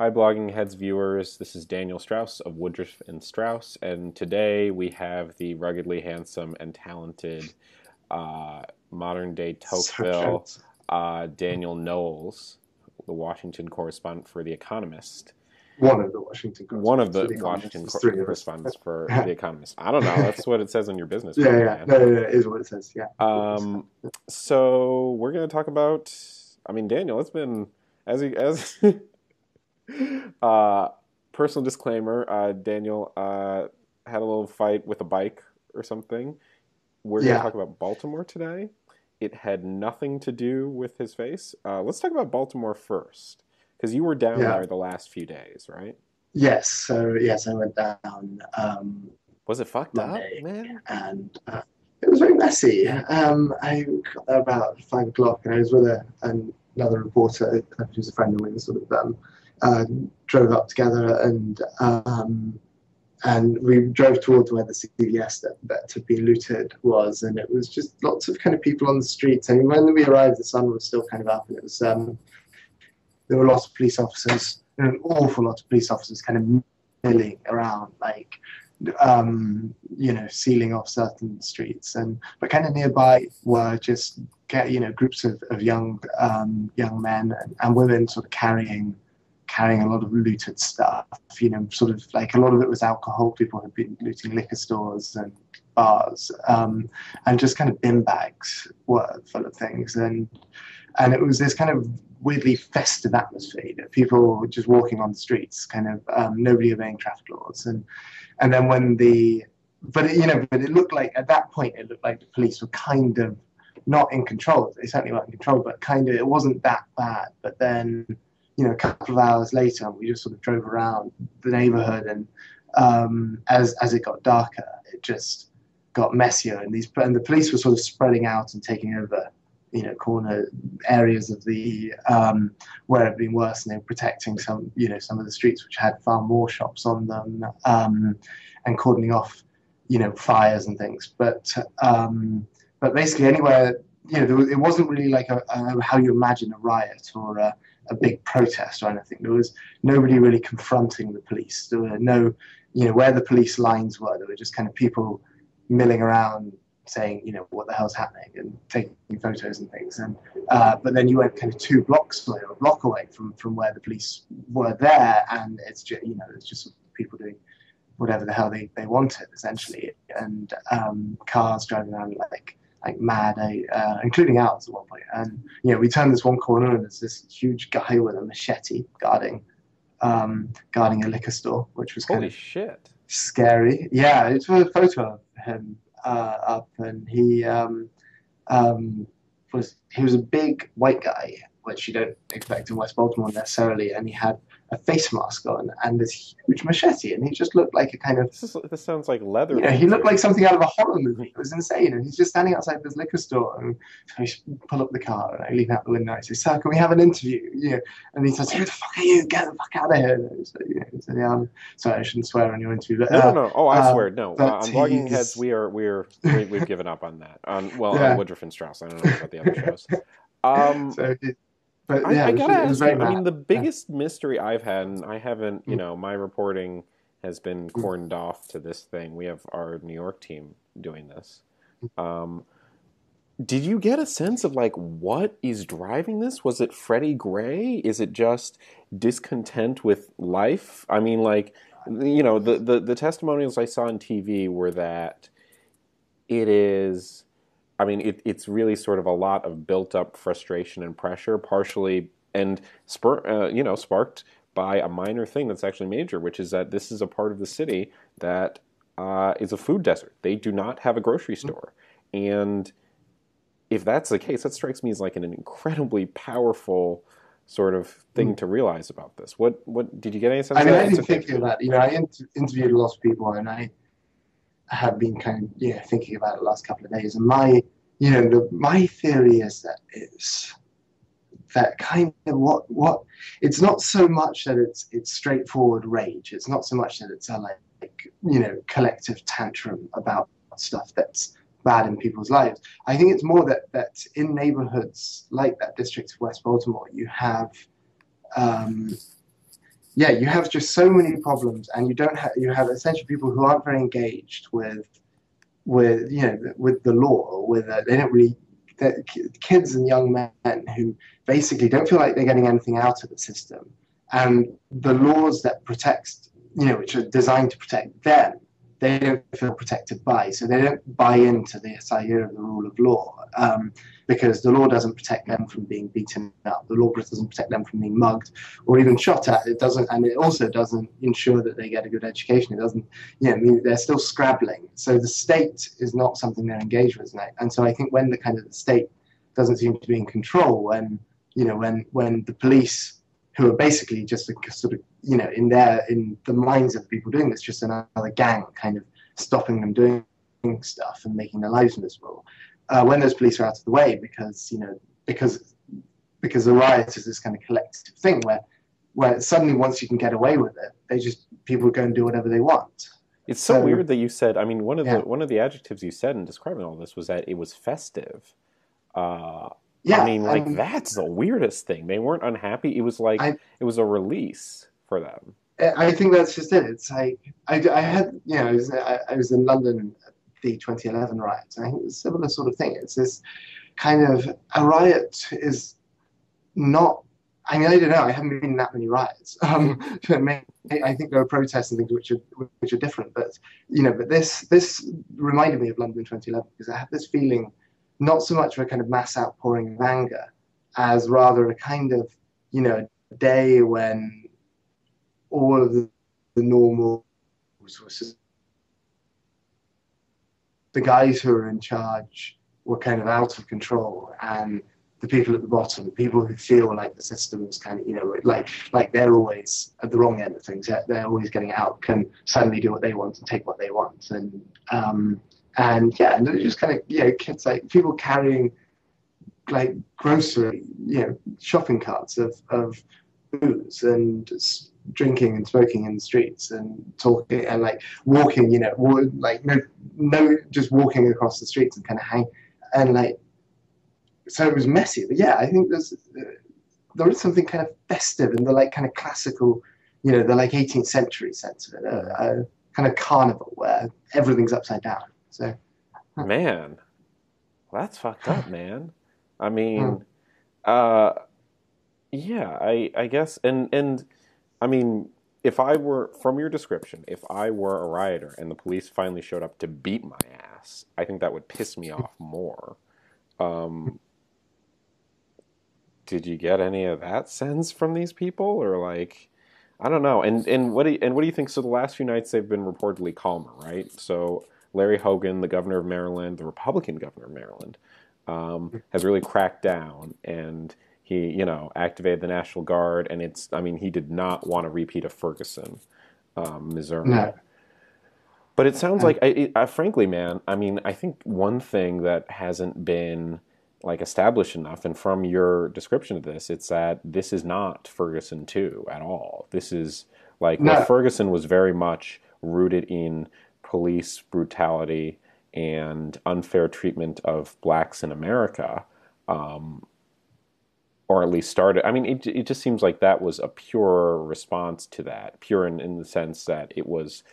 Hi, Blogging Heads viewers. This is Daniel Strauss of Woodruff and Strauss, and today we have the ruggedly handsome and talented modern-day Tocqueville, Subject. Daniel Knowles, the Washington correspondent for The Economist. One of the Washington One of correspondents for the The Economist. Washington There's three of us. correspondents for The Economist. I don't know. That's what it says on your business Yeah, card, yeah. man. No, it is what it says. Yeah. So we're going to talk about. I mean, Daniel, it's been as personal disclaimer, Daniel had a little fight with a bike or something. We're going to Yeah. talk about Baltimore today. It had nothing to do with his face. Let's talk about Baltimore first, because you were down Yeah. there the last few days, right? Yes. So yes, I went down Was it fucked up, Monday, man? and it was very messy. I got there about 5 o'clock, and I was with another reporter who's a friend of mine. Sort of drove up together, and we drove towards where the CVS that had been looted was, and it was just lots of kind of people on the streets. I mean, when we arrived, the sun was still kind of up, and it was there were lots of police officers, an awful lot of police officers, kind of milling around, like sealing off certain streets, but kind of nearby were just groups of young men and women sort of carrying a lot of looted stuff, sort of like a lot of it was alcohol. People had been looting liquor stores and bars, and just kind of bin bags were full of things. And it was this kind of weirdly festive atmosphere. People were just walking on the streets, kind of nobody obeying traffic laws. And then but it looked like, at that point, it looked like the police were kind of not in control. They certainly weren't in control, but kind of, it wasn't that bad. But then, a couple of hours later, we just sort of drove around the neighborhood, and as it got darker, it just got messier, and the police were sort of spreading out and taking over, corner areas of the where it had been worse, and they were protecting some of the streets which had far more shops on them, and cordoning off, fires and things. But basically, anywhere, it wasn't really like how you imagine a riot or a big protest or anything. There was nobody really confronting the police. There were no, where the police lines were, there were just kind of people milling around saying, what the hell's happening, and taking photos and things. And but then you went kind of 2 blocks away or a block away from where the police were there, and it's just, it's just people doing whatever the hell they wanted, essentially, and cars driving around like mad, including ours at one point. And we turned this one corner, and there's this huge guy with a machete guarding a liquor store, which was kind Holy of shit. scary. Yeah, it's a photo of him up, and he was a big white guy, which you don't expect in West Baltimore necessarily, and he had a face mask on and this huge machete, and he just looked like a kind of, This sounds like Leatherface. he looked like something out of a horror movie. It was insane, and he's just standing outside this liquor store, and I pull up the car, and I lean out the window, and I say, "Sir, can we have an interview?" And he says, "Who the fuck are you? Get the fuck out of here!" And so, yeah, sorry, I shouldn't swear on your interview, but No. Oh, I swear, no. On Blogging Heads, he's we've given up on that. On yeah. Woodruff and Strauss. I don't know about the other shows. So, but yeah, I gotta it was ask you. very I mad. mean, the Yeah. biggest mystery I've had, and I haven't, my reporting has been Mm. cordoned off to this thing. We have our New York team doing this. Um, did you get a sense of like what is driving this? Was it Freddie Gray? Is it just discontent with life? I mean, like, the testimonials I saw on TV were that it is. I mean, it's really sort of a lot of built-up frustration and pressure, partially and sparked by a minor thing that's actually major, which is that this is a part of the city that is a food desert. They do not have a grocery store, and if that's the case, that strikes me as like an incredibly powerful sort of thing to realize about this. What did you get any sense I of mean, that? I've It's been okay. thinking about, I interviewed a lot of people, and I have been kind of, thinking about it the last couple of days. And my theory is that it's that kind of what it's not so much that it's straightforward rage. It's not so much that it's a collective tantrum about stuff that's bad in people's lives. I think it's more that in neighborhoods like that district of West Baltimore, you have yeah, you have just so many problems, and you have essentially people who aren't very engaged with with the law, they don't really, kids and young men who basically don't feel like they're getting anything out of the system, and the laws that protect, which are designed to protect them, they don't feel protected by, so they don't buy into this idea of the rule of law, because the law doesn't protect them from being beaten up, the law doesn't protect them from being mugged or even shot at. It doesn't, and it also doesn't ensure that they get a good education. It doesn't, I mean, they're still scrabbling. So the state is not something they're engaged with now. And so I think when the state doesn't seem to be in control, when the police, who are basically just a sort of, in the minds of the people doing this, just another gang kind of stopping them doing stuff and making their lives miserable. When those police are out of the way, because the riot is this kind of collective thing where suddenly once you can get away with it, people go and do whatever they want. It's so weird that you said. I mean, one of the adjectives you said in describing all this was that it was festive. I mean, that's the weirdest thing. They weren't unhappy. It was like it was a release for them. I think that's just it. It's like I had, I was in London at the 2011 riots, and I think it's a similar sort of thing. It's this kind of, a riot is not. I mean, I don't know. I haven't been in that many riots. I think there are protests and things which are different, but this reminded me of London 2011, because I had this feeling, not so much of a kind of mass outpouring of anger, as rather a kind of, day when all of the normal resources, the guys who are in charge were kind of out of control, and the people at the bottom, the people who feel like the system is kind of, like they're always at the wrong end of things, they're always getting out, can suddenly do what they want and take what they want. And it's just kind of, kids, like people carrying like grocery, shopping carts of booze, and drinking and smoking in the streets, and talking and like walking, just walking across the streets and kind of hang, and like, so it was messy. But yeah, I think there is something kind of festive in the like kind of classical, the like 18th century sense of it, a kind of carnival where everything's upside down. So, man, well, that's fucked up, man. I mean, yeah, I guess, and I mean, if I were, from your description, if I were a rioter and the police finally showed up to beat my ass, I think that would piss me off more. Did you get any of that sense from these people, or like, I don't know? And what do you think? So the last few nights they've been reportedly calmer, right? So Larry Hogan, the governor of Maryland, the Republican governor of Maryland, has really cracked down, and he, activated the National Guard, and he did not want to repeat of Ferguson, Missouri. No. But it sounds like, frankly, man, I mean, I think one thing that hasn't been like established enough, and from your description of this, it's that this is not Ferguson II at all. This is like, where Ferguson was very much rooted in police brutality and unfair treatment of blacks in America, or at least started. I mean, it just seems like that was a pure response to that, pure in the sense that it was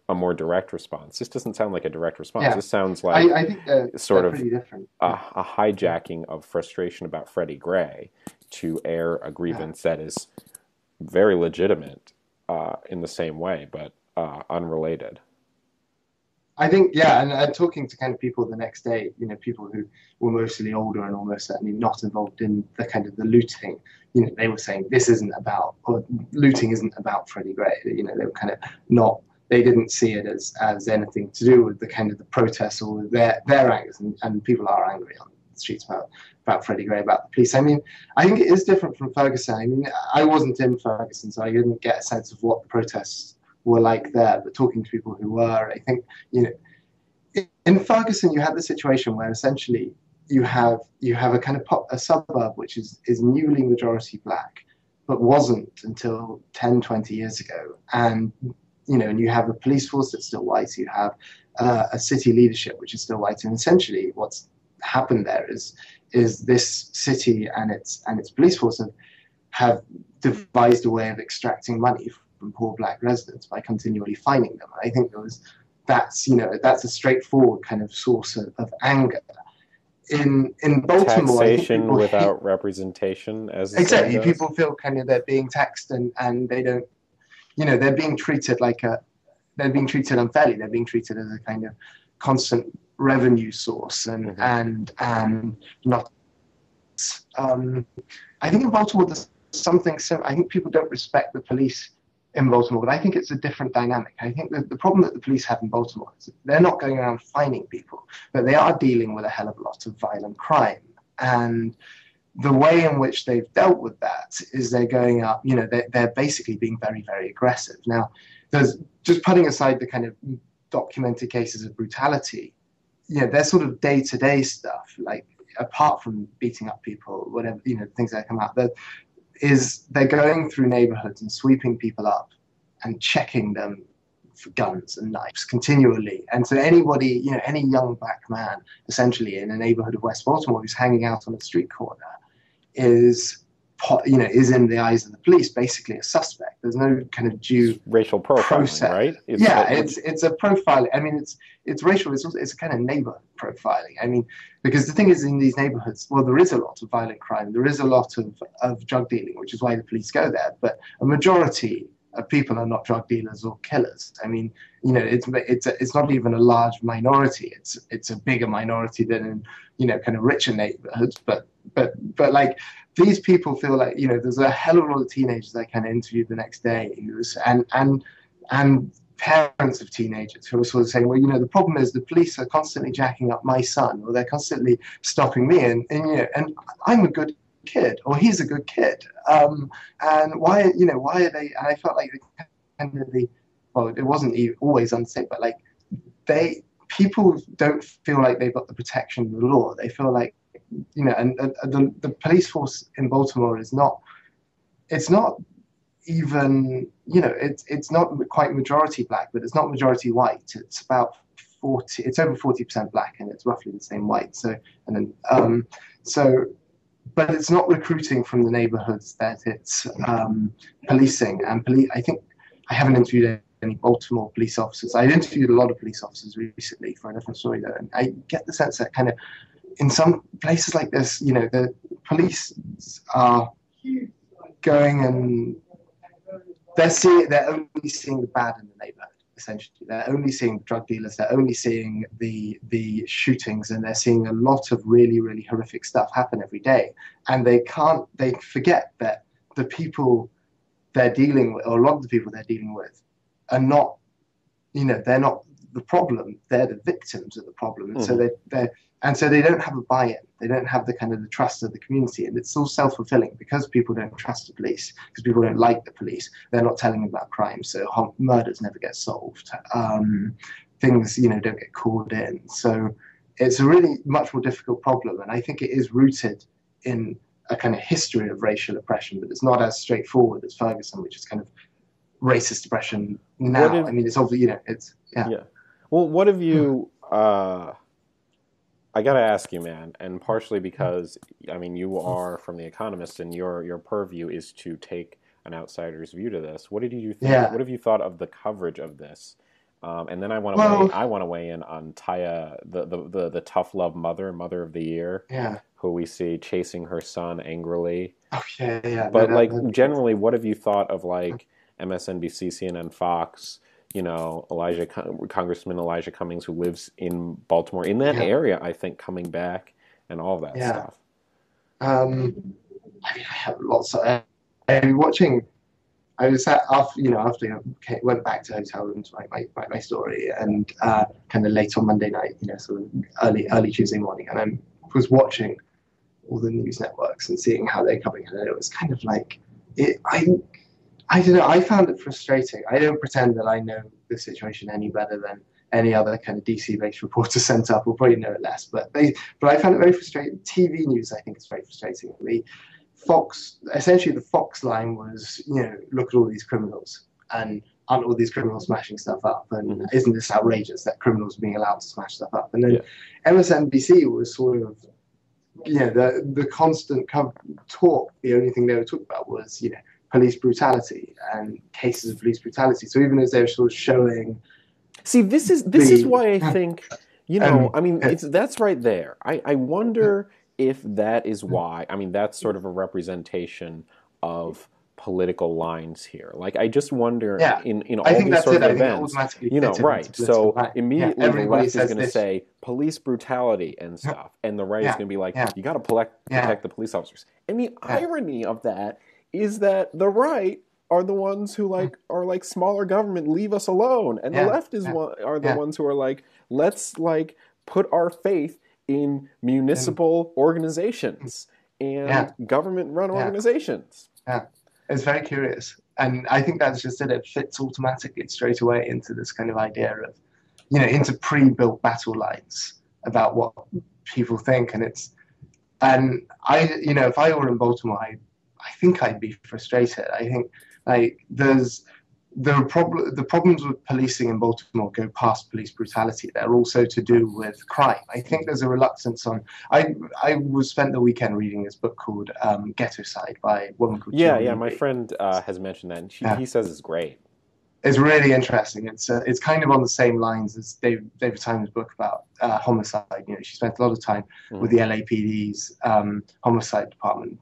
a more direct response. This doesn't sound like a direct response. Yeah. This sounds like I think sort of a hijacking of frustration about Freddie Gray to air a grievance that is very legitimate in the same way, but unrelated. I think, and talking to kind of people the next day, people who were mostly older and almost certainly not involved in the kind of the looting, they were saying looting isn't about Freddie Gray. They were kind of not, they didn't see it as anything to do with the kind of the protests or their angers, and people are angry on the streets about Freddie Gray, about the police. I mean, I think it is different from Ferguson. I mean, I wasn't in Ferguson, so I didn't get a sense of what the protests were like there, but talking to people who were, I think, in Ferguson you had the situation where essentially you have a kind of a suburb which is newly majority black, but wasn't until 10, 20 years ago, and and you have a police force that's still white, you have a city leadership which is still white, and essentially what's happened there is this city and its police force have have devised a way of extracting money from poor black residents by continually fining them. I think that's a straightforward kind of source of anger. In Baltimore, I think Taxation people without representation, as the saying exactly, goes. people feel kind of they're being taxed, and they don't, they're being treated they're being treated unfairly. They're being treated as a kind of constant revenue source, and not. I think in Baltimore there's something similar. I think people don't respect the police in Baltimore, but I think it's a different dynamic. I think that the problem that the police have in Baltimore is they're not going around fining people, but they are dealing with a hell of a lot of violent crime. And the way in which they've dealt with that is they're going up, they're basically being very, very aggressive. Now, there's just putting aside the kind of documented cases of brutality, there's sort of day-to-day stuff, like apart from beating up people, whatever, things that come out, they're going through neighborhoods and sweeping people up and checking them for guns and knives continually. And so anybody, any young black man, essentially in a neighborhood of West Baltimore who's hanging out on a street corner is in the eyes of the police basically a suspect. There's no kind of due racial profiling, process. right? It's a profiling. I mean, it's racial. It's a kind of neighborhood profiling. I mean, because the thing is, in these neighborhoods, well, there is a lot of violent crime. There is a lot of drug dealing, which is why the police go there. But a majority of people are not drug dealers or killers. I mean, it's not even a large minority. It's a bigger minority than in kind of richer neighborhoods. But like, these people feel like, there's a hell of a lot of teenagers I kind of interviewed the next day, and parents of teenagers who are sort of saying, well, the problem is the police are constantly jacking up my son, or they're constantly stopping me, and I'm a good kid, or he's a good kid, and why are they? And I felt like it wasn't always unsafe, but like people don't feel like they've got the protection of the law. They feel like, and the police force in Baltimore it's not even, it's not quite majority black, but it's not majority white. It's about 40, it's over 40% black, and it's roughly the same white. So, but it's not recruiting from the neighborhoods that it's policing. And I think I haven't interviewed any Baltimore police officers. I've interviewed a lot of police officers recently for a different story, though, and I get the sense that kind of in some places like this, the police are going and they're only seeing the bad in the neighborhood. Essentially, they're only seeing drug dealers. They're only seeing the shootings, and they're seeing a lot of really, really horrific stuff happen every day. And they forget that the people they're dealing with, or a lot of the people they're dealing with, are not, they're not the problem. They're the victims of the problem. And so they don't have a buy-in. They don't have the kind of the trust of the community, and it's all self-fulfilling because people don't trust the police, because people don't like the police. They're not telling them about crime, so murders never get solved. Things, don't get called in. So it's a really much more difficult problem, and I think it is rooted in a kind of history of racial oppression, but it's not as straightforward as Ferguson, which is kind of racist oppression now. I mean, it's obviously, Yeah. Well, what have you? I got to ask you, man, and partially because, I mean, you are from The Economist, and your purview is to take an outsider's view to this. What did you think? Yeah. What have you thought of the coverage of this? And then I want to weigh in on Taya, the tough love mother of the year, who we see chasing her son angrily. Oh yeah. But generally, what have you thought of like MSNBC, CNN, Fox? Congressman Elijah Cummings, who lives in Baltimore, in that area, I think, coming back and all that stuff. I mean, I have lots of. I'm watching. I was after I went back to hotel room to write my story, and kind of late on Monday night, sort of early Tuesday morning, and I was watching all the news networks and seeing how they're covering it, and it was kind of like I don't know. I found it frustrating. I don't pretend that I know the situation any better than any other kind of DC-based reporter sent up. Will probably know it less, but I found it very frustrating. TV news, I think, is very frustrating. Essentially, the Fox line was, look at all these criminals, and aren't all these criminals smashing stuff up, and isn't this outrageous that criminals are being allowed to smash stuff up? And then MSNBC was sort of the constant talk, the only thing they were talking about was, police brutality and cases of police brutality. So even as they were sort of showing See, this is the why I think, and I mean, it's that's right there. I wonder if that is why. I mean, that's sort of a representation of political lines here. Like, I just wonder yeah, in I all think these that's sort it. of I think it events, automatically fitted into right. political So line. Yeah, immediately the everybody left is says going to this. say police brutality and stuff, and the right is Yeah, going to be like, yeah, you got to yeah, protect the police officers. And the yeah, irony of that is that the right are the ones who are like smaller government, leave us alone, and the yeah, left yeah, are the yeah, ones who are like, let's like put our faith in and, municipal organizations and yeah, government run yeah, organizations. yeah. It's very curious, and I think that's just it. It fits automatically straight away into this kind of idea of, into pre-built battle lines about what people think, and if I were in Baltimore, I think I'd be frustrated. I think like the problems with policing in Baltimore go past police brutality. They're also to do with crime. I think there's a reluctance on. I was spent the weekend reading this book called Ghetto Side by a woman called Yeah, Jill yeah. My Levy. friend has mentioned that, and Yeah, he says it's great. it's really interesting. It's kind of on the same lines as David Simon's book about homicide. She spent a lot of time with Mm-hmm. the LAPD's homicide department,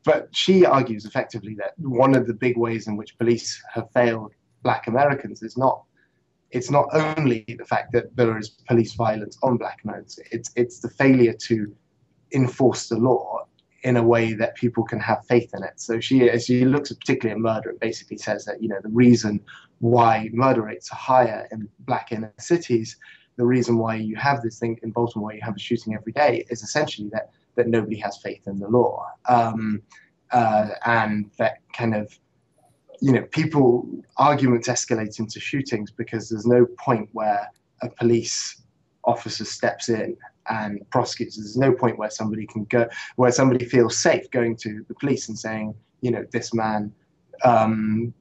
but she argues effectively that one of the big ways in which police have failed Black Americans is not it's not only the fact that there is police violence on Black Americans. It's the failure to enforce the law in a way that people can have faith in it. So she looks particularly at murder and basically says that the reason why murder rates are higher in Black inner cities, the reason why you have this thing in Baltimore, you have a shooting every day, is essentially that nobody has faith in the law, and that kind of people arguments escalate into shootings because there's no point where a police officer steps in and prosecutes. There's no point where somebody feels safe going to the police and saying, this man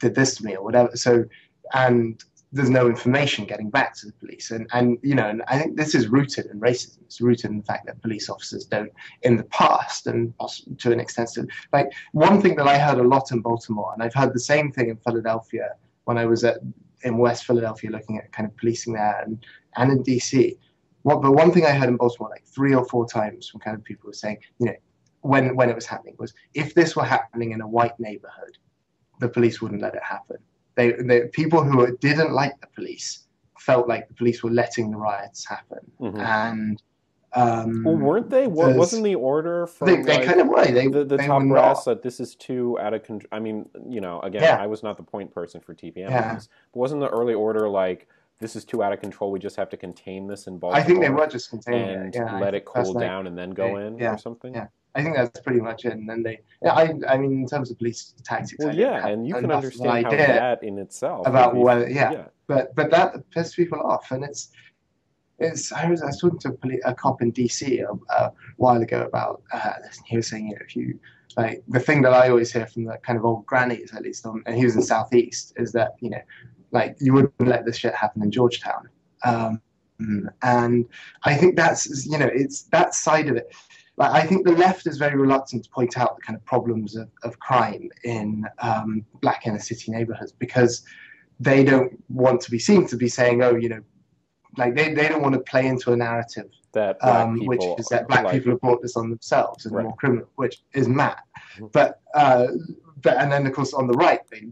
did this to me or whatever. So, and there's no information getting back to the police. And I think this is rooted in racism. It's rooted in the fact that police officers don't, in the past, and to an extent, like one thing that I heard a lot in Baltimore, and I've heard the same thing in Philadelphia when I was in West Philadelphia looking at kind of policing there and in DC. But one thing I heard in Baltimore like 3 or 4 times from kind of people were saying, when it was happening was, if this were happening in a white neighborhood, the police wouldn't let it happen. People who didn't like the police felt like the police were letting the riots happen. Mm-hmm. And well, weren't they? What wasn't the order from they kind of were. the they top were brass not. that this is too out of control? I mean, again, Yeah, I was not the point person for TPM yeah. on this, but wasn't the early order like, this is too out of control, we just have to contain this in I think they Baltimore were just containing and it. Yeah, let it cool down and then go in yeah, or something? yeah. I think that's pretty much it. And then I mean, in terms of police tactics, Well, I don't yeah, have and you can enough of an understand how idea that in itself would about be, whether, yeah. yeah. But that pisses people off, and I was talking to a cop in DC a while ago about he was saying, if you like, the thing that I always hear from the kind of old grannies, at least and he was in Southeast, is that like, you wouldn't let this shit happen in Georgetown. And I think that's it's that side of it. Like, I think the left is very reluctant to point out the kind of problems of crime in Black inner city neighborhoods, because they don't want to be seen to be saying, oh, like they don't want to play into a narrative That Black people, which is that Black people have brought this on themselves and right. are more criminal, which is mad. But and then of course on the right they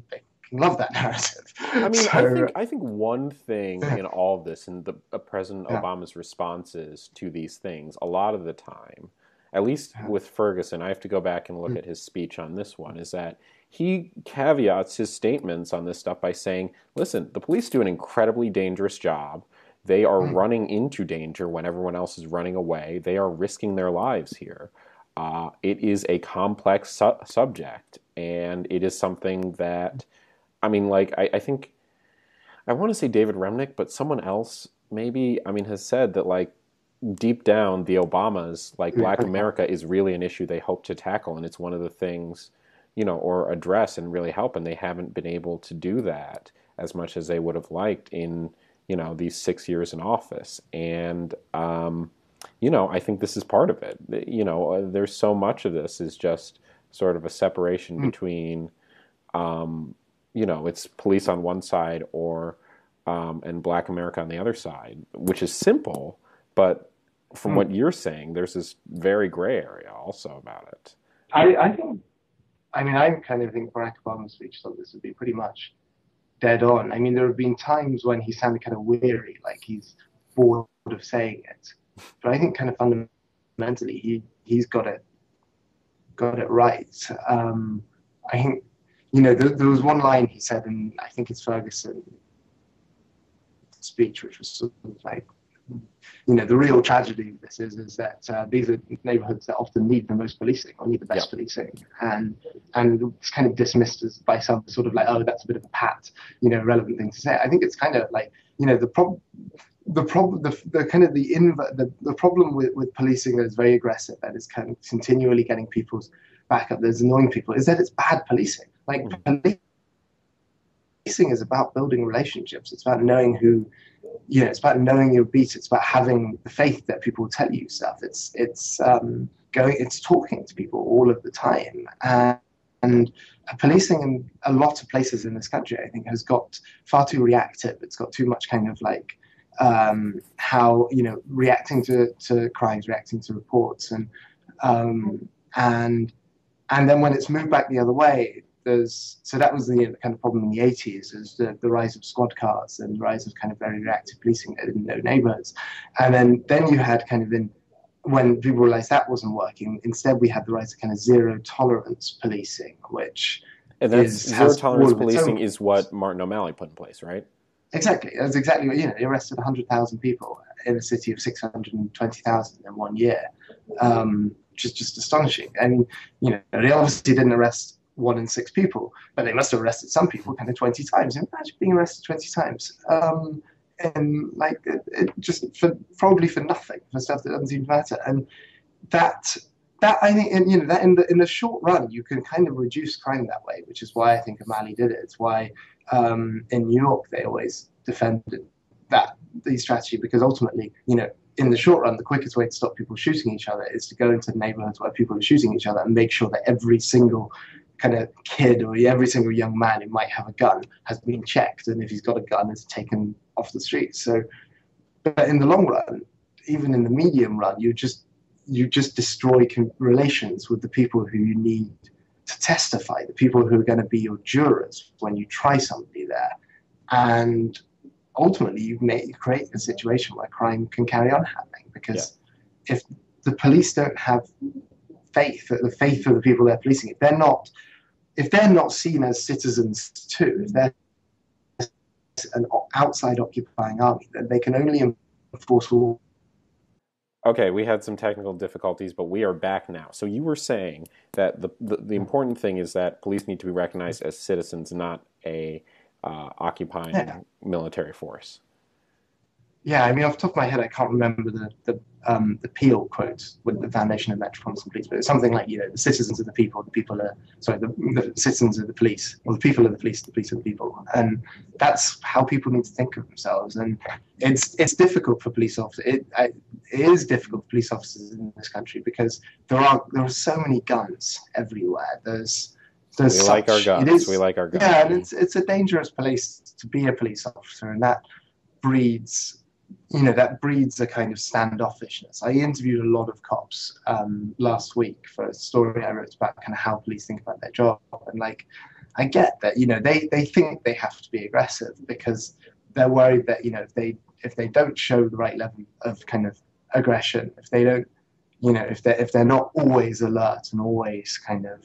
love that narrative. I mean, so, I think one thing in all of this, and President Obama's responses to these things, a lot of the time, at least with Ferguson, I have to go back and look at his speech on this one, is that he caveats his statements on this stuff by saying, listen, the police do an incredibly dangerous job. They are running into danger when everyone else is running away. They are risking their lives here. It is a complex subject, and it is something that, I mean, like, I think, I want to say David Remnick, but someone else maybe, I mean, has said that, like, deep down, the Obamas, like, Black America is really an issue they hope to tackle, and it's one of the things, or address and really help, and they haven't been able to do that as much as they would have liked in, these 6 years in office. And I think this is part of it. There's so much of this is just sort of a separation Mm, between, it's police on one side or and Black America on the other side, which is simple, but from mm. what you're saying, there's this very gray area also about it. I think, I mean, I kind of think Barack Obama's speech on this would be pretty much dead on. I mean, there have been times when he sounded kind of weary, like he's bored of saying it. But I think kind of fundamentally, he's got it right. I think, there was one line he said in, I think it's Ferguson speech, which was sort of like, the real tragedy of this is that these are neighborhoods that often need the most policing or need the Yeah. best policing, and it's kind of dismissed as by some sort of like, oh, that's a bit of a pat, relevant thing to say. I think it's kind of like, the problem, the kind of the problem with policing that is very aggressive, that is kind of continually getting people's back up, that's annoying people, is that it's bad policing. Like, policing is about building relationships. It's about knowing who, it's about knowing your beat. It's about having the faith that people will tell you stuff. It's talking to people all of the time. And policing in a lot of places in this country, I think, has got far too reactive. It's got too much kind of like, how, reacting to crimes, reacting to reports, and then when it's moved back the other way, so that was the kind of problem in the 80s, is the rise of squad cars and the rise of kind of very reactive policing in no neighborhoods. And then you had kind of when people realized that wasn't working, instead we had the rise of kind of zero tolerance policing, which And that's zero has tolerance all of its policing own. is what Martin O'Malley put in place, right? Exactly. That's exactly what, he arrested 100,000 people in a city of 620,000 in one year, which is just astonishing. And, they obviously didn't arrest 1 in 6 people, but they must have arrested some people kind of 20 times. Imagine being arrested 20 times. And like, it just probably for nothing, for stuff that doesn't even matter. And that, I think, and, that in the short run, you can kind of reduce crime that way, which is why I think O'Malley did it. It's why in New York they always defended the strategy, because ultimately, in the short run, the quickest way to stop people shooting each other is to go into neighborhoods where people are shooting each other and make sure that every single kind of kid or every single young man who might have a gun has been checked, and if he's got a gun, is taken off the streets. So, but in the long run, even in the medium run, you just destroy relations with the people who you need to testify, the people who are going to be your jurors when you try somebody there, and ultimately you create a situation where crime can carry on happening, because if the police don't have faith, the faith of the people they're policing, if they're not seen as citizens too, if they're an outside occupying army, then they can only enforce law. Okay, we had some technical difficulties, but we are back now. So you were saying that the important thing is that police need to be recognized as citizens, not a occupying military force. Yeah, I mean, off the top of my head, I can't remember the Peel quote with the foundation of Metropolitan Police, but it's something like, the citizens are the people, the citizens are the police, or the people are the police are the people, and that's how people need to think of themselves. And it's difficult for police officers. It is difficult for police officers in this country, because there are so many guns everywhere. We like our guns. We like our guns. Yeah, and it's a dangerous place to be a police officer, and that breeds a kind of standoffishness. I interviewed a lot of cops last week for a story I wrote about kind of how police think about their job, and like, I get that they think they have to be aggressive because they're worried that if they don't show the right level of kind of aggression, if they don't, if they're not always alert and always kind of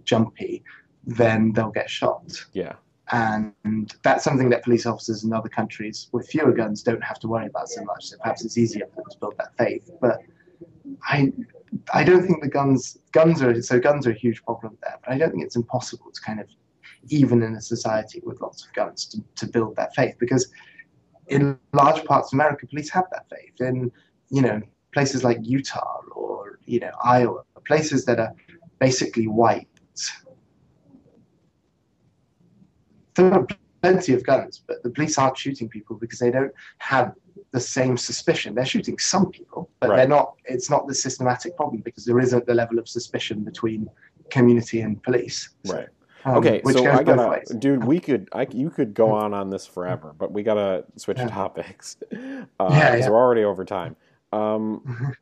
jumpy, then they'll get shot. Yeah. And that's something that police officers in other countries with fewer guns don't have to worry about so much. So perhaps it's easier for them to build that faith. But I don't think guns are a huge problem there. But I don't think it's impossible to kind of, even in a society with lots of guns, to build that faith, because in large parts of America, police have that faith. In places like Utah or Iowa, places that are basically white, there are plenty of guns, but the police aren't shooting people because they don't have the same suspicion. They're shooting some people, but Right. they're not. It's not the systematic problem because there isn't the level of suspicion between community and police. So, Right. Okay, which so goes I both gotta, ways. dude, you could go on this forever, but we gotta switch Yeah, topics, yeah, because yeah. we're already over time.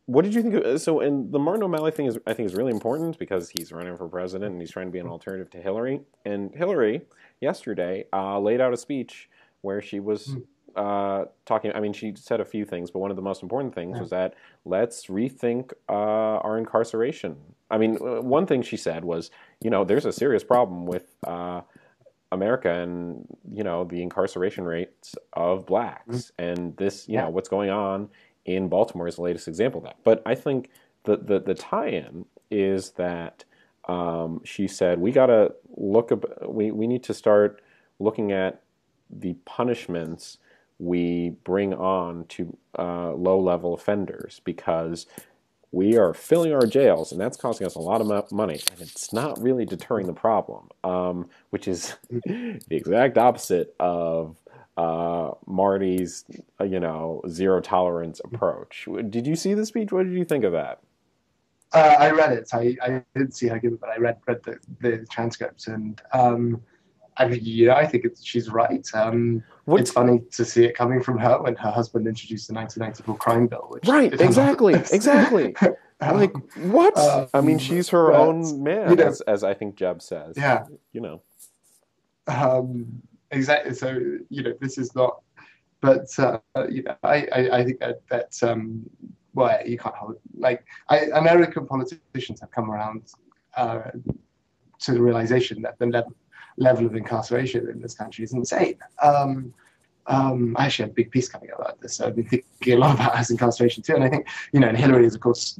What did you think of, so, and the Martin O'Malley thing is, I think, is really important because he's running for president and he's trying to be an alternative to Hillary. And Hillary, yesterday, laid out a speech where she was talking, I mean, she said a few things, but one of the most important things was that let's rethink our incarceration. I mean, one thing she said was, there's a serious problem with America and, the incarceration rates of blacks. And this, Yeah. what's going on in Baltimore is the latest example of that. But I think the tie-in is that she said we need to start looking at the punishments we bring on to low-level offenders because we are filling our jails, and that's costing us a lot of money, and it's not really deterring the problem, which is the exact opposite of Marty's, zero tolerance approach. Did you see the speech? What did you think of that? I read it. I didn't see her give it, but I read the transcript, and I mean, I think she's right. It's What? funny to see it coming from her when her husband introduced the 1994 crime bill, which Right, exactly. Like, what? I mean, she's her but, own man, as I think Jeb says. Yeah. You know. Exactly. So, this is not, but, I think that well, you can't hold, American politicians have come around to the realization that the level of incarceration in this country is insane. I actually had a big piece coming out about this, so I've been thinking a lot about house incarceration too. And I think, and Hillary is, of course,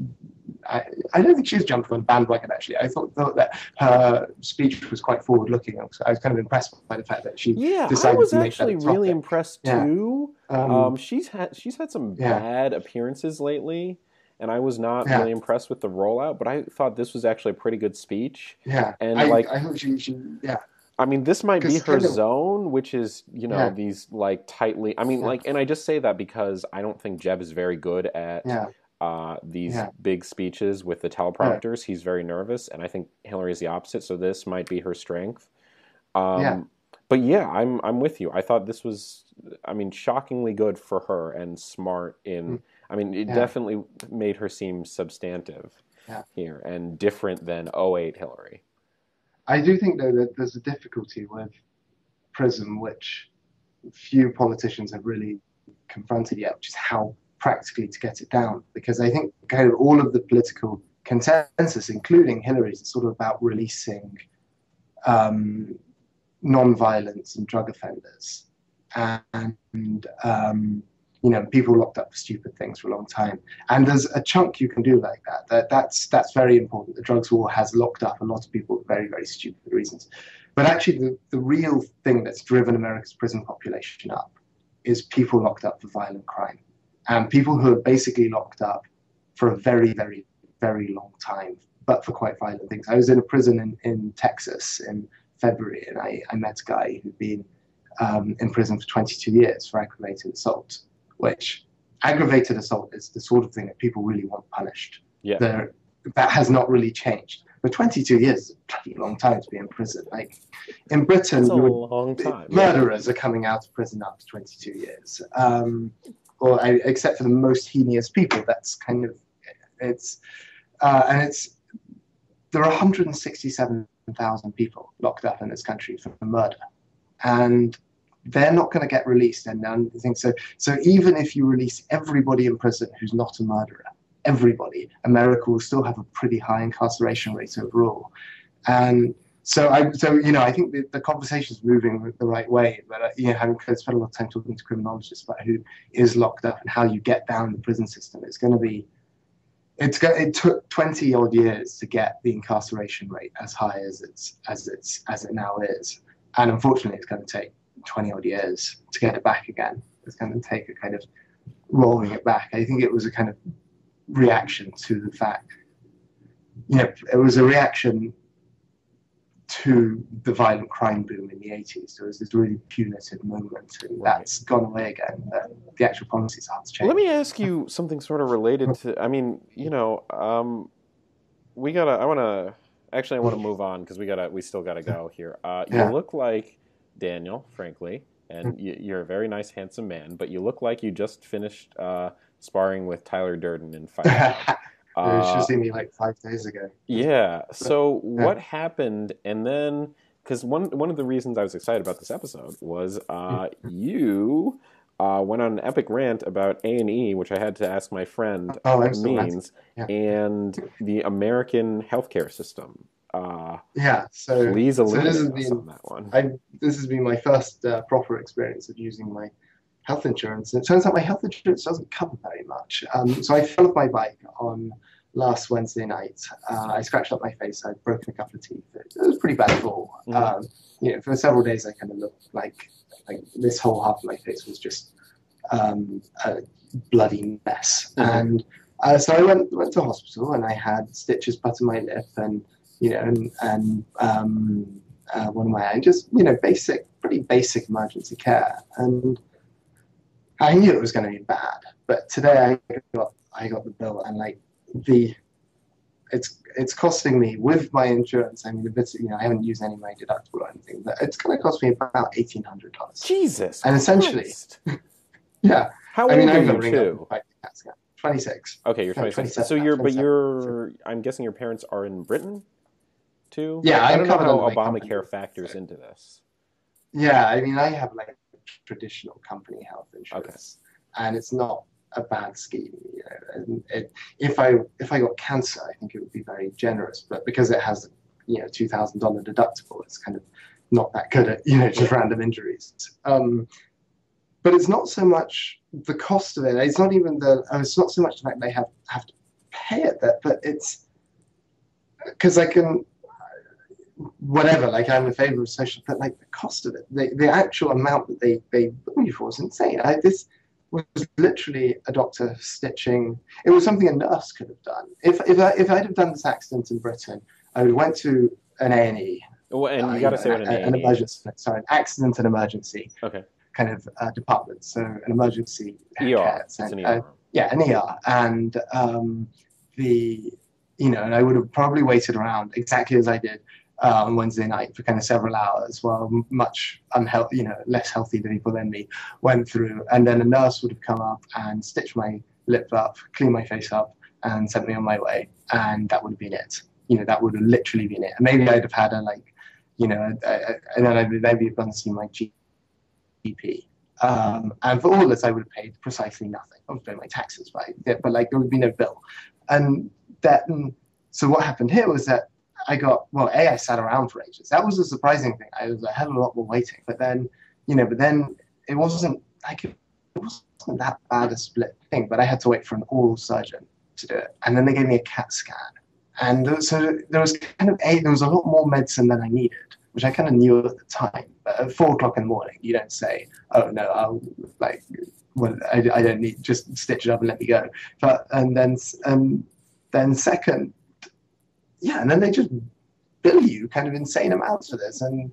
I don't think she's jumped on the bandwagon, actually. I thought that her speech was quite forward-looking. I was kind of impressed by the fact that she decided to make that a topic. Really impressed too. Yeah. She's had some bad appearances lately, and I was not really impressed with the rollout, but I thought this was actually a pretty good speech. Yeah. And I hope she I mean, this might be her zone, which is, these tightly. I mean, and I just say that because I don't think Jeb is very good at these big speeches with the teleprompters. He's very nervous, and I think Hillary is the opposite. So this might be her strength. But yeah, I'm with you. I thought this was, shockingly good for her and smart in. I mean, it definitely made her seem substantive here and different than '08 Hillary. I do think, though, that there's a difficulty with PRISM, which few politicians have really confronted yet, which is how practically to get it down. Because I think kind of all of the political consensus, including Hillary's, is sort of about releasing non-violence and drug offenders. And people locked up for stupid things for a long time. And there's a chunk you can do like that. That's very important. The drugs war has locked up a lot of people for very, very stupid reasons. But actually, the real thing that's driven America's prison population up is people locked up for violent crime. And people who are basically locked up for a very, very, very long time, but for quite violent things. I was in a prison in Texas in February, and I met a guy who'd been in prison for 22 years for aggravated assault. Which aggravated assault is the sort of thing that people really want punished. Yeah. That has not really changed. But 22 years is a pretty long time to be in prison. Like in Britain, that's a long time. Murderers are coming out of prison after 22 years. Except for the most heinous people, that's kind of there are 167,000 people locked up in this country for murder, and they're not going to get released. And I think so. So even if you release everybody in prison who's not a murderer, everybody, America will still have a pretty high incarceration rate overall. And I think the conversation is moving the right way. But having spent a lot of time talking to criminologists about who is locked up and how you get down the prison system, it took 20 odd years to get the incarceration rate as high as it now is, and unfortunately, it's going to take 20 odd years to get it back again. It's going to take a kind of rolling it back. I think it was a kind of reaction to the fact, it was a reaction to the violent crime boom in the 80s. There was this really punitive moment, and that's gone away again. The actual policies have to change. Let me ask you something sort of related to, I mean, you know, I want to move on because we still gotta go here. You look like Daniel, frankly, and you're a very nice, handsome man, but you look like you just finished sparring with Tyler Durden in Fight Club. You should have seen me like 5 days ago. Yeah. So what happened? And then, because one of the reasons I was excited about this episode was you went on an epic rant about A&E, which I had to ask my friend what it means, and the American healthcare system. So please illuminate us on that one. This has been my first proper experience of using my health insurance. And it turns out my health insurance doesn't cover very much. So I fell off my bike on last Wednesday night. I scratched up my face. I'd broken a couple of teeth. It was a pretty bad fall. You know, for several days I kind of looked like this whole half of my face was just a bloody mess. And so I went to hospital, and I had stitches put in my lip, and you know, and one of my eyes, just, you know, pretty basic emergency care. And I knew it was going to be bad, but today I got the bill, and like it's costing me with my insurance. I mean, I haven't used any of my deductible or anything, but it's going to cost me about $1,800. Jesus, and essentially, yeah. How old are you too? 26. Okay, you're 26. So I'm guessing your parents are in Britain too. Yeah, I don't know how Obamacare factors into this. Yeah, I mean, I have like traditional company health insurance, and it's not a bad scheme. You know, and if I got cancer, I think it would be very generous, but because it has, you know, $2,000 deductible, it's kind of not that good at, you know, just random injuries. But it's not so much the cost of it. It's not even it's not so much the fact they have to pay it, but it's because I can. Whatever, like I'm in favor of social, but like the cost of it, the actual amount that they bill you for is insane. This was literally a doctor stitching. It was something a nurse could have done. If I'd have done this accident in Britain, I would have went to an A&E. Well, and you got to say what an emergency. Sorry, an accident and emergency. Okay. Kind of department. So an emergency ER. It's an ER. Yeah, an ER, and and I would have probably waited around exactly as I did on Wednesday night for kind of several hours while much unhealthy, you know, less healthy than people than me went through. And then a nurse would have come up and stitched my lip up, cleaned my face up, and sent me on my way. And that would have been it. You know, that would have literally been it. And maybe I'd have had and then I'd maybe have gone to see my GP. And for all this, I would have paid precisely nothing. I would pay my taxes, right? But like there would be no bill. And so what happened here was that I sat around for ages. That was a surprising thing. I had a lot more waiting, but then it wasn't that bad a split thing. But I had to wait for an oral surgeon to do it, and then they gave me a CAT scan, and so there was a lot more medicine than I needed, which I kind of knew at the time. But at 4 o'clock in the morning, you don't say, "Oh no, I don't need, just stitch it up and let me go." But and then second. Yeah, and then they just bill you kind of insane amounts for this, and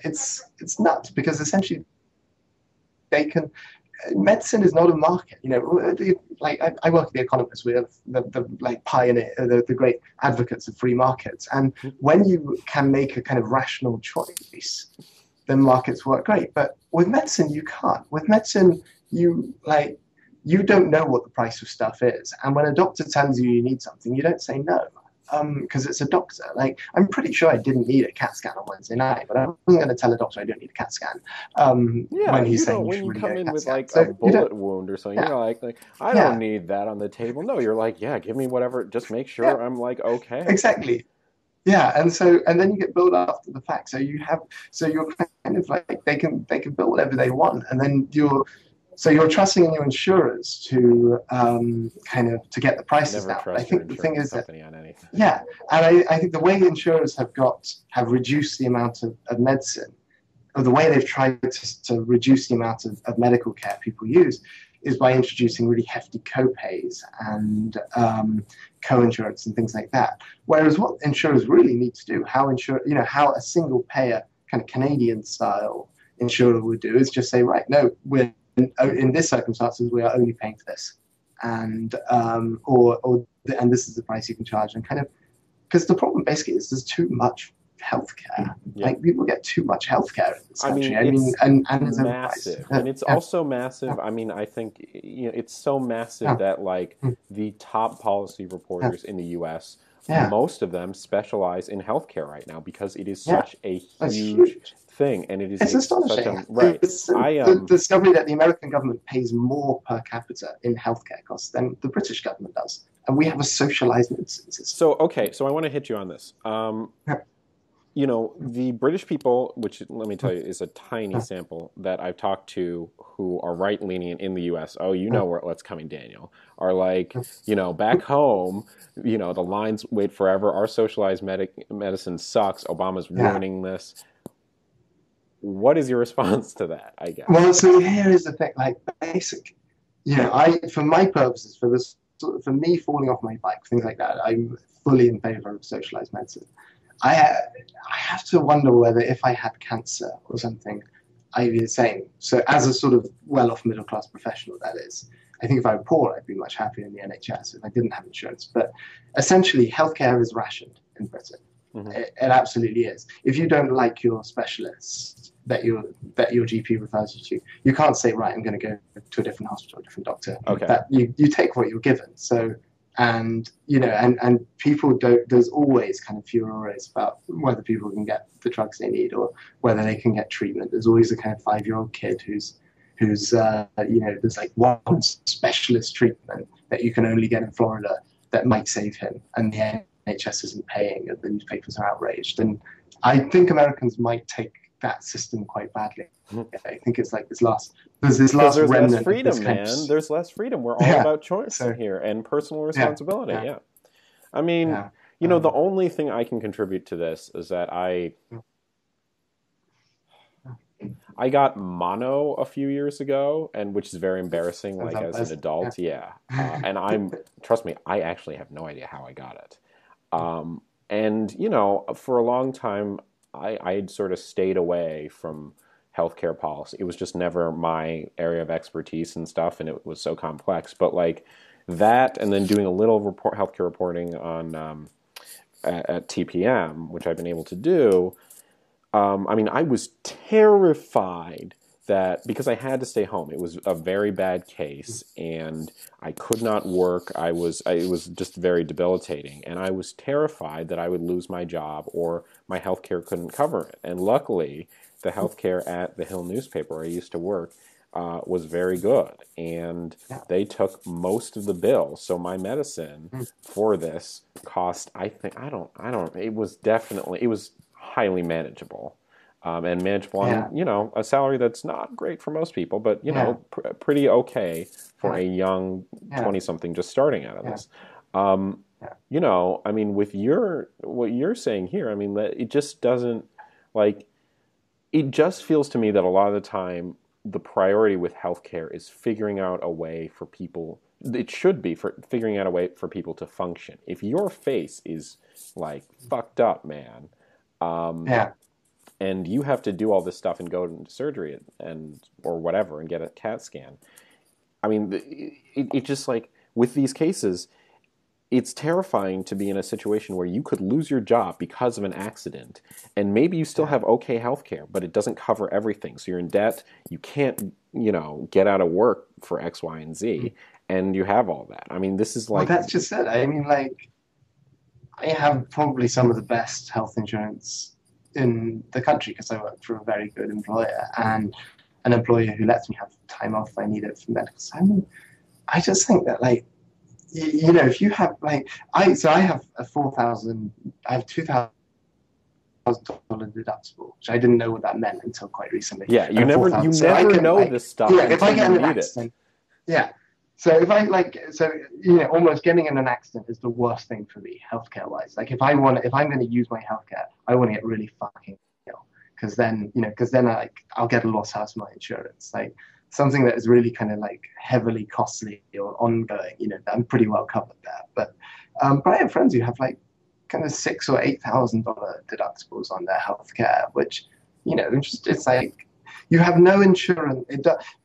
it's nuts because essentially medicine is not a market. You know, I work at the Economist. We have the pioneer, the great advocates of free markets, and when you can make a kind of rational choice, then markets work great. But with medicine, you can't. With medicine, you don't know what the price of stuff is. And when a doctor tells you need something, you don't say no, because it's a doctor. Like, I'm pretty sure I didn't need a CAT scan on Wednesday night, but I wasn't going to tell a doctor I don't need a CAT scan. When he's saying when you come in with like a bullet wound or something, you're like I don't need that on the table. No, you're like, yeah, give me whatever. Just make sure I'm like, okay. Exactly. Yeah, and then you get billed after the fact. So you're kind of like they can bill whatever they want, and then you're trusting in your insurers to to get the prices down. I think the thing is that and I think the way insurers have reduced the amount of medicine, or the way they've tried to reduce the amount of medical care people use, is by introducing really hefty co-pays and co-insurance and things like that. Whereas what insurers really need to do, how a single payer kind of Canadian style insurer would do, is just say, right, no, we're in this circumstances we are only paying for this, and and this is the price you can charge, and kind of, because the problem basically is there's too much healthcare. Yeah. Like, people get too much healthcare in this country. And it's massive, and it's also massive. I mean, I think it's so massive that like the top policy reporters in the U.S., most of them specialize in healthcare right now because it is such a huge thing, and it is it's astonishing. Right. The discovery that the American government pays more per capita in healthcare costs than the British government does, and we have a socialized medicine system. So I want to hit you on this. The British people, which, let me tell you, is a tiny sample that I've talked to who are right-leaning in the U.S. Oh, you know what's coming, Daniel. Are like, back home, the lines wait forever. Our socialized medicine sucks. Obama's ruining this. What is your response to that, I guess? Well, so here is the thing, like, for my purposes, for me falling off my bike, things like that, I'm fully in favor of socialized medicine. I have to wonder whether if I had cancer or something, I'd be the same. So as a sort of well-off middle-class professional, that is. I think if I were poor, I'd be much happier in the NHS if I didn't have insurance. But essentially, healthcare is rationed in Britain. Mm-hmm. It absolutely is. If you don't like your specialist that your GP refers you to, you can't say, right, I'm going to go to a different hospital, a different doctor. Okay. That you take what you're given. So, and people don't. There's always kind of furores about whether people can get the drugs they need or whether they can get treatment. There's always a kind of 5-year-old kid who's there's like one specialist treatment that you can only get in Florida that might save him, and the NHS isn't paying, and the newspapers are outraged. And I think Americans might take that system quite badly. I think it's like there's this last remnant. Less freedom, man. There's less freedom. We're all about choice here and personal responsibility. Yeah. I mean, the only thing I can contribute to this is that I got mono a few years ago, and which is very embarrassing, like as an adult. And trust me, I actually have no idea how I got it. And for a long time, I had sort of stayed away from healthcare policy. It was just never my area of expertise and stuff, and it was so complex. But like that, and then doing a little healthcare reporting on at TPM, which I've been able to do. I was terrified that because I had to stay home, it was a very bad case, and I could not work. It was just very debilitating, and I was terrified that I would lose my job or my healthcare couldn't cover it. And luckily, the healthcare at the Hill newspaper where I used to work was very good, and they took most of the bill. So my medicine for this cost, it was highly manageable. And manageable on, a salary that's not great for most people, but, pretty okay for a young 20-something just starting out of this. With what you're saying here, it just doesn't, it just feels to me that a lot of the time the priority with healthcare is figuring out a way for people, it should be for figuring out a way for people to function. If your face is, fucked up, man, and you have to do all this stuff and go into surgery or whatever and get a CAT scan. It just with these cases, it's terrifying to be in a situation where you could lose your job because of an accident, and maybe you still have okay health care, but it doesn't cover everything. So you're in debt, you can't, get out of work for X, Y, and Z, and you have all that. This is Well, that's just it. I have probably some of the best health insurance in the country because I work for a very good employer and an employer who lets me have time off if I need it for medical. I just think that if you have I have $2,000 deductible, which I didn't know what that meant until quite recently. Yeah, you never know this stuff. Yeah, if I get in an accident, So if almost getting in an accident is the worst thing for me, healthcare wise. If I'm going to use my healthcare, I want to get really fucking ill, because then I'll get a loss out of my insurance. something that is really kind of like heavily costly or ongoing, I'm pretty well covered there. But I have friends who have like kind of $6,000 or $8,000 deductibles on their healthcare, which, it's like you have no insurance.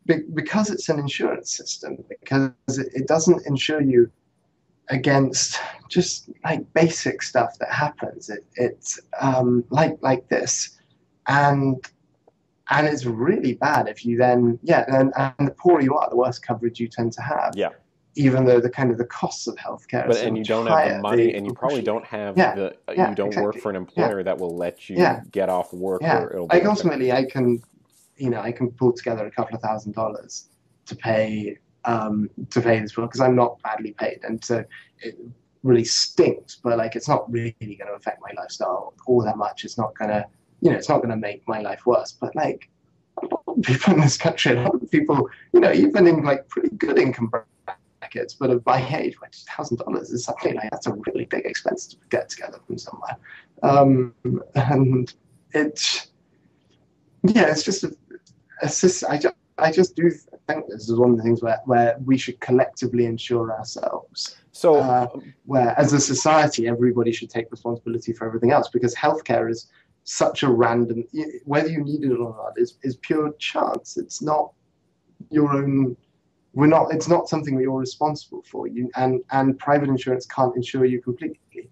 Because it's an insurance system, because it doesn't insure you against just like basic stuff that happens. It's like this, and it's really bad if you then and the poorer you are, the worse coverage you tend to have. Yeah. Even though the costs of healthcare are so and you much don't higher, have the money, and you probably don't have you don't work for an employer that will let you get off work, or it'll be like ultimately I can pull together a couple of $1,000s to pay this bill because I'm not badly paid, and so it really stinks, but like it's not really going to affect my lifestyle all that much. It's not gonna it's not gonna make my life worse. But like a lot of people in this country, a lot of people even in like pretty good income brackets, but of my age, like $1,000 is something like that's a really big expense to get together from somewhere, and it's just I just do think this is one of the things where we should collectively insure ourselves. So, where as a society, everybody should take responsibility for everything else, because healthcare is such a random, whether you need it or not, is pure chance. It's not your own. It's not something that you're responsible for. And private insurance can't insure you completely.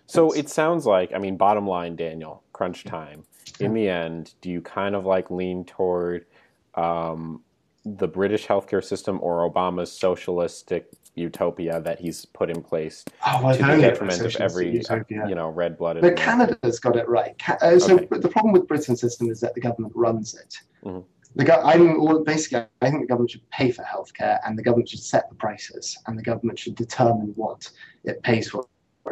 So it sounds like, I mean, bottom line, Daniel, crunch time. In the end, do you kind of like lean toward the British healthcare system or Obama's socialistic utopia that he's put in place to the detriment of every red-blooded? But Canada's got it right. But the problem with Britain's system is that the government runs it. Mm-hmm. I think the government should pay for healthcare, and the government should set the prices, and the government should determine what it pays for,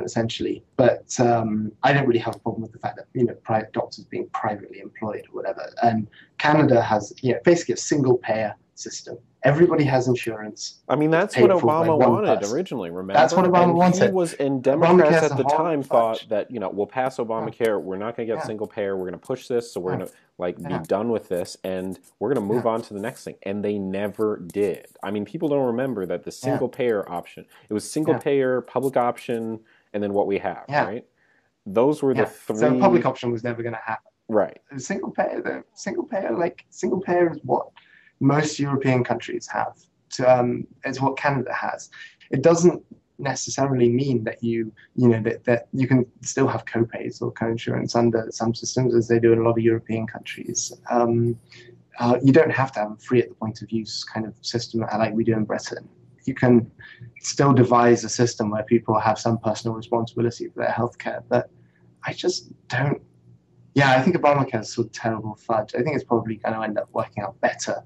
essentially. But I don't really have a problem with the fact that private doctors being privately employed or whatever. And Canada has basically a single payer system. Everybody has insurance. I mean, that's what Obama wanted originally, remember? That's what Obama wanted. And Democrats at the time thought that, we'll pass Obamacare, we're not going to get single payer, we're going to push this, so we're going to be done with this, and we're going to move on to the next thing. And they never did. I mean, people don't remember that the single payer option, it was single payer, public option, and then what we have, right? Those were the three. So the public option was never going to happen. Right. Single payer is what most European countries have. It's what Canada has. It doesn't necessarily mean that that you can still have co-pays or co-insurance under some systems, as they do in a lot of European countries. You don't have to have a free at the point of use kind of system like we do in Britain. You can still devise a system where people have some personal responsibility for their healthcare, but I just don't. Yeah, I think Obamacare is sort of terrible fudge. I think it's probably going to end up working out better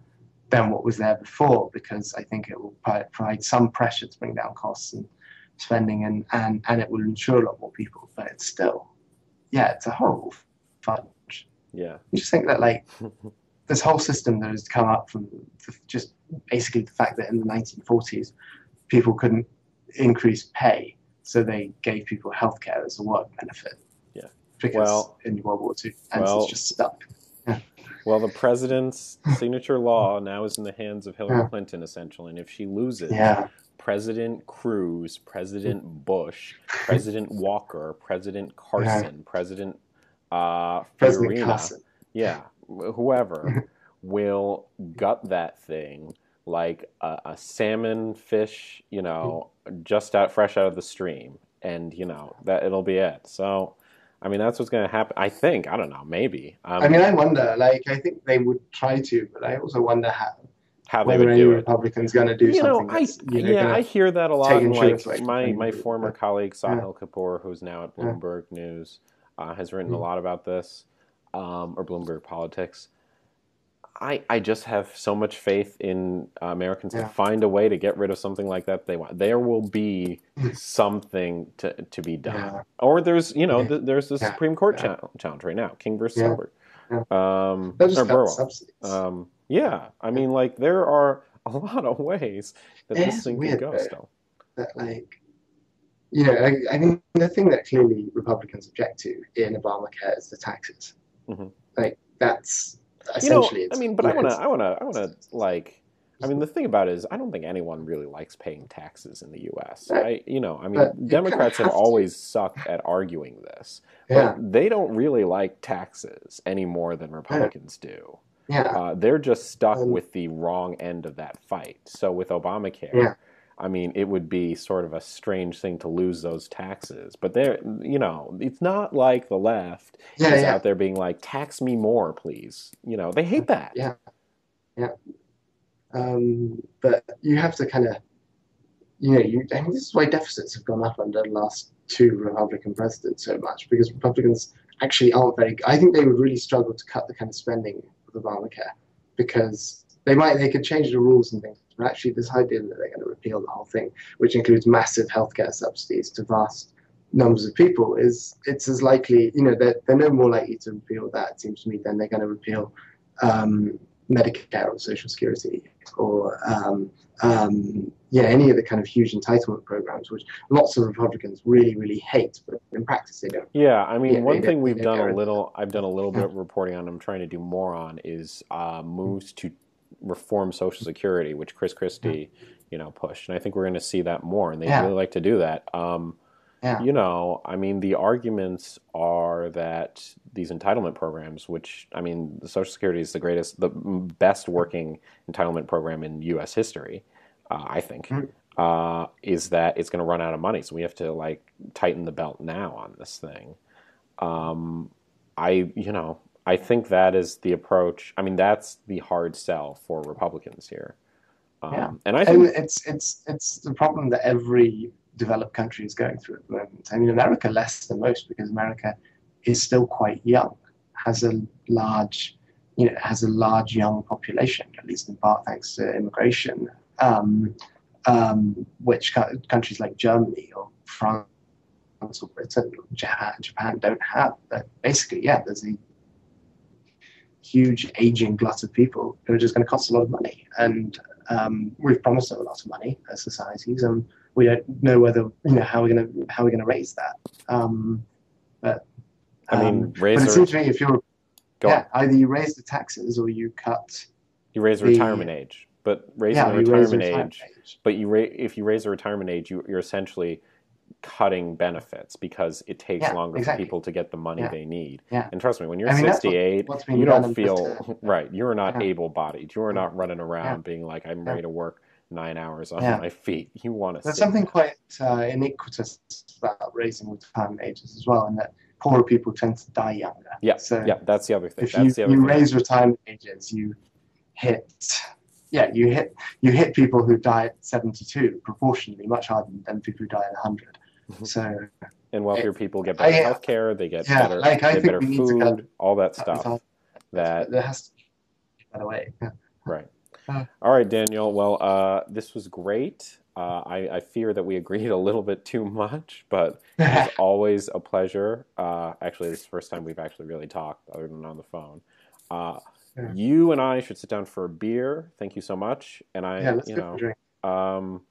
than what was there before, because I think it will provide some pressure to bring down costs and spending, and it will insure a lot more people. But it's still, it's a horrible fudge. Yeah. You just think that this whole system that has come up from just basically the fact that in the 1940s people couldn't increase pay, so they gave people healthcare as a work benefit. Yeah. Because in World War II, and it's just stuck. Yeah. Well, the president's signature law now is in the hands of Hillary Clinton, essentially. And if she loses, President Cruz, President Bush, President Walker, President Carson, President Fiorina, whoever will gut that thing like a salmon fish, just fresh out of the stream. And, that it'll be it. So, I mean, that's what's going to happen. I think. I don't know. Maybe. I wonder. I think they would try to, but I also wonder how they would do it. Republican's going to do something. I hear that a lot. My former colleague Sahil Kapoor, who's now at Bloomberg News, has written a lot about this, or Bloomberg Politics. I just have so much faith in Americans to find a way to get rid of something like that they want. There will be something to be done. Yeah. Or there's the Supreme Court challenge right now, King versus Albert. Or Burwell. I mean, there are a lot of ways that this thing can go still. That I think the thing that clearly Republicans object to in Obamacare is the taxes. Mm-hmm. essentially I it's mean, but you know it's I wanna like. I mean, the thing about it is, I don't think anyone really likes paying taxes in the U.S. but, I mean, but you kind of Democrats have have to. always sucked at arguing this, but Yeah, they don't really like taxes any more than yeah, Republicans do. yeah, They're just stuck um, with the wrong end of that fight. So with Obamacare, yeah, I mean, it would be sort of a strange thing to lose those taxes. But they're, it's not like the left yeah, is yeah, out there being like, tax me more, please. They hate that. yeah, yeah. But you have to kind of, I mean, this is why deficits have gone up under the last two Republican presidents so much because Republicans actually aren't very. I think they would really struggle to cut the kind of spending of Obamacare because they could change the rules and things, but actually this idea that they're going to repeal the whole thing, which includes massive healthcare subsidies to vast numbers of people, it's as likely, they're no more likely to repeal that, it seems to me, than they're going to repeal um, Medicare or Social Security or any of the kind of huge entitlement programs, which lots of Republicans really, really hate, but in practice they don't. Yeah, I mean, one thing They don't get rid of it. I've done a little bit Yeah, of reporting on, I'm trying to do more on, is moves to reform Social Security, which Chris yeah, Christie, pushed. And I think we're going to see that more, and they'd yeah, really like to do that. yeah, I mean, the arguments are that these entitlement programs, which, I mean, the Social Security is the best working entitlement program in U.S. history, I think, mm, is that it's going to run out of money. So we have to like tighten the belt now on this thing. Um, I think that is the approach. I mean, that's the hard sell for Republicans here. yeah. And I And think, it's the problem that every developed country is going through at the moment. I mean, America less than most because America is still quite young, has a large, has a large young population, at least in part thanks to immigration, which countries like Germany or France or Britain or Japan don't have. But basically, yeah, there's a huge aging glut of people who are just going to cost a lot of money. And we've promised them a lot of money as societies, and we don't know whether how we're going to raise that. But I mean, but it seems to me if you're go on. either you raise the taxes or you cut You raise the the retirement age, but raising the you raise the retirement retirement age, age. but if you raise the retirement age, you're essentially cutting benefits because it takes Yeah, longer for exactly. people to get the money Yeah, they need. yeah. And trust me, when you're I mean that's 68, what's you been don't done in feel Britain. right. You're not Yeah, able-bodied. You're yeah, not running yeah, around being like, I'm yeah, ready to work 9 hours on yeah. my feet. You want to There's sit something down. quite iniquitous about raising retirement ages as well, in that poorer people tend to die younger. Yeah, So yeah, that's the other thing. if That's the other you thing. raise retirement ages, hit you hit people who die at 72 proportionally much harder than people who die at 100. So And wealthier it, people get better I health care, they get yeah, better like they I get think better we need to food, all that cut stuff. retirement, but That there has to be a better way. Yeah. right. Uh, All right, Daniel. Well, this was great. I fear that we agreed a little bit too much, but it was always a pleasure. Actually, this is the first time we've actually really talked other than on the phone. Uh, yeah. you and I should sit down for a beer. Thank you so much. And Yeah, let's go for a drink. um,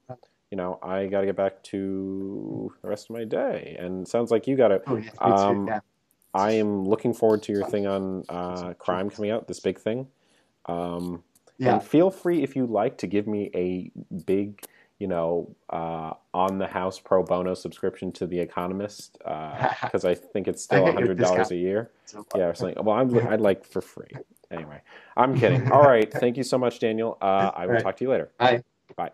I got to get back to the rest of my day. And it sounds like you got to. Oh yeah, me too. Um, Yeah. I am looking forward to your thing on crime coming out, this big thing. And Yeah. feel free, if you like, to give me a big, on the house pro bono subscription to The Economist, because I think it's I still get your $100 discount. a year. So, Yeah, or something. Well, I'd like for free. Anyway, I'm kidding. All right. Thank you so much, Daniel. I will right. talk to you later. Bye. Bye.